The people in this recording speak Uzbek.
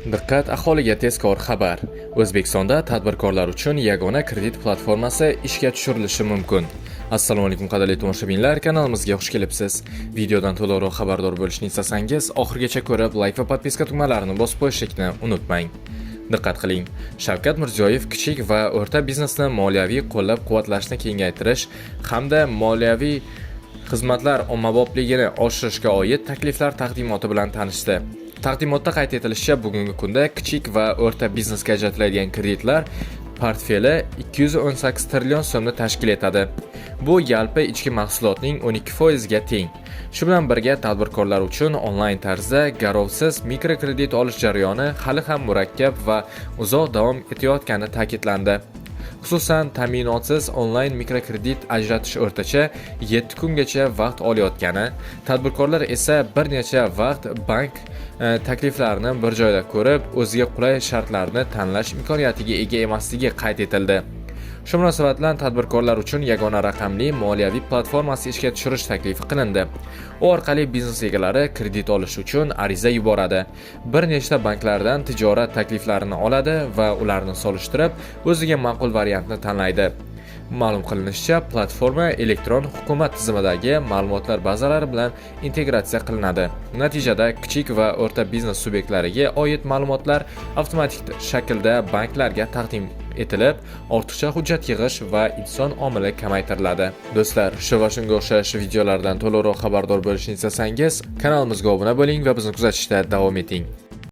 Diqqat, aholiga tezkor xabar. O'zbekistonda tadbirkorlar uchun yagona kredit platformasi ishga tushirilishi mumkin. Assalomu alaykum qadrli tomoshabinlar, kanalimizga xush kelibsiz. Videodan to'liqroq xabardor bo'lishni istasangiz, oxirigacha ko'rib, like va podpiska tugmalarini bosib qo'yishni unutmang. Diqqat qiling. Shavkat Mirziyoyev kichik va o'rta biznesni moliyaviy qo'llab-quvvatlashni kengaytirish hamda moliyaviy xizmatlar ommabopligini oshirishga oid takliflar taqdimoti bilan tanishdi. Taqdimotda qayd etilishicha, bugungi kunda kichik va o'rta biznesga ajratiladigan kreditlar portfeli 218 trillion so'mni tashkil etadi. Bu yalpi ichki mahsulotning 12% ga teng. Shu bilan birga tadbirkorlar uchun onlayn tarzda garovsiz mikrokredit olish jarayoni hali ham murakkab va uzoq davom etayotgani ta'kidlandi. Xususan, ta'minotsiz onlayn mikrokredit ajratish o'rtacha 7 kungacha vaqt olayotgani, tadbirkorlar esa bir necha vaqt bank takliflarini bir joyda ko'rib, o'ziga qulay shartlarni tanlash imkoniyatiga ega emasligi qayd etildi. Shu munosabat bilan tadbirkorlar uchun yagona raqamli moliyaviy platformasi ishga tushirish taklifi qilindi. U orqali biznes egalari kredit olish uchun ariza yuboradi. Bir nechta banklardan tijorat takliflarini oladi va ularni solishtirib, o'ziga ma'qul variantni tanlaydi. Ma'lum qilinishicha, platforma elektron hukumat tizimidagi ma'lumotlar bazalari bilan integratsiya qilinadi. Natijada kichik va o'rta biznes subyektlariga oid ma'lumotlar avtomatik shaklda banklarga taqdim etilib, ortiqcha hujjat yig'ish va inson omili kamaytiriladi. Do'stlar, shu va shunga o'xshash videolardan to'liqroq xabardor bo'lishni istasangiz, kanalimizga obuna bo'ling va bizni kuzatishda davom eting.